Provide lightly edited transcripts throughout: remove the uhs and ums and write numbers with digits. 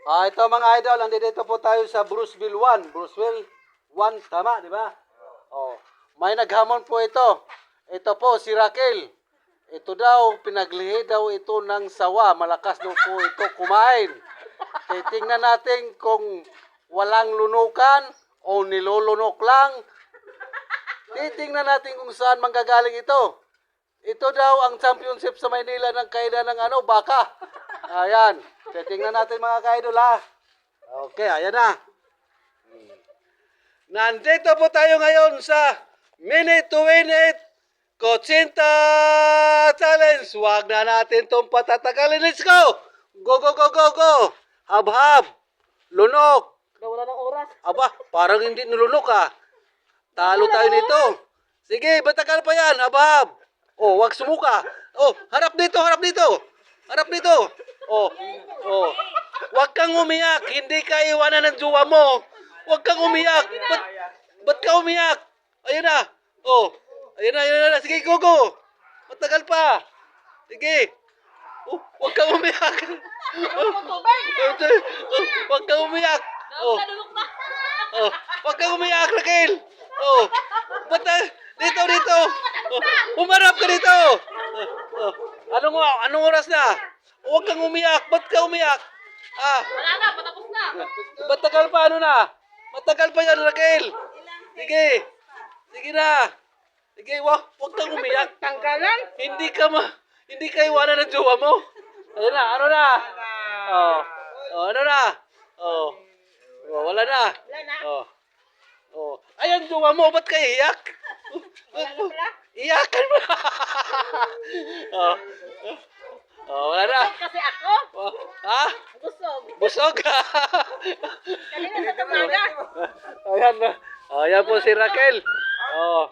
Ito mga idol, nandito po tayo sa Bruceville 1. Bruceville 1, tama, di ba? Oh, may naghamon po ito. Ito po, si Raquel. Ito daw, pinaglihi daw ito ng sawa. Malakas daw po ito kumain. Titingnan natin kung walang lunukan o nilulunok lang. Titingnan natin kung saan manggagaling ito. Ito daw ang championship sa Maynila ng kainan ng baka. Ayan. Titingnan natin mga kaidol ha. Okay, ayan na. Nandito po tayo ngayon sa Minute to Win It Kotsinta Challenge. Huwag na natin itong patatagalin. Let's go! Go, go, go, go, go! Hab-hab! Lunok! Wala ng oras. Aba, parang hindi nilunok ah. Talo tayo nito. Sige, batagal pa yan. Hab-hab! Oh, wag sumuka. Oh, harap dito, harap dito. Harap dito. Oh, oh. Wag kang umiyak. Hindi ka iwanan ng jowa mo. Wag kang umiyak. Ba't ka umiyak? Ayun na. Oh, ayun na. Sige, go, go. Matagal pa. Sige. Oh, wag kang umiyak. Oh, wag kang umiyak. Oh, oh, wag kang umiyak, Raquel. Oh, ba't dito. Oh, umarap ka dito. Oh, anong oras na? Huwag kang umiyak. Ba't ka umiyak? Ah. Wala na, patapos na. Matagal pa, Matagal pa yan, Raquel. Sige. Sige na. Sige, wag kang umiyak. Tanggalan. Hindi ka iwanan ng jowa mo. Ayun na, ano na? Oh. Oh, ano na? Oh. Oh, wala na. Wala na. Oh. Oh. Ayan, jowa mo, ba't ka iyak? Iyakan mo. Oh. Oh, wala na. Kasi ako, Oh. Ha? busog. Busog. Kanina sa tumaga. Ayan na. Ayan po si Raquel. Oh.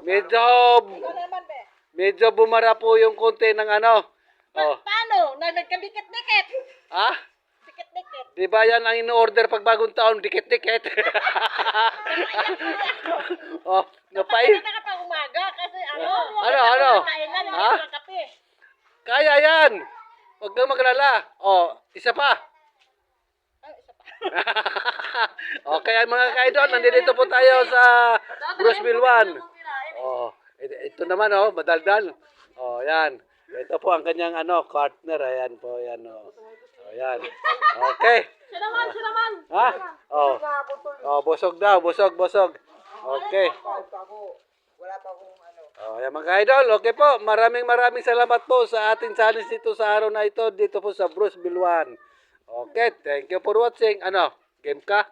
Ikaw naman, be. Medyo bumara po yung konti ng Oh. Paano? Nagkadikit-dikit. Ha? Dikit-dikit. Di ba yan ang in-order pag bagong taon? Dikit-dikit. Oh, napay. Hindi na ka pa umaga kasi Ano? Kailan Ha? yung kape. Kaya yan. Huwag kang maglala. Oh, isa pa. Ay, isa pa. Okay, mga kaidol, nandito po tayo sa Bruceville 1. Oh, ito naman madaldal. Oh, yan. Ito po ang kanyang partner. Ayan po, yan Oh, yan. Okay. Siya naman. Ha? Oh. Oh, busog daw, busog. Okay. Wala pa akong Oh, yan mga idol. Okay po. Maraming salamat po sa ating challenge dito sa araw na ito dito po sa Bruceville 1. Okay, thank you for watching. Game ka?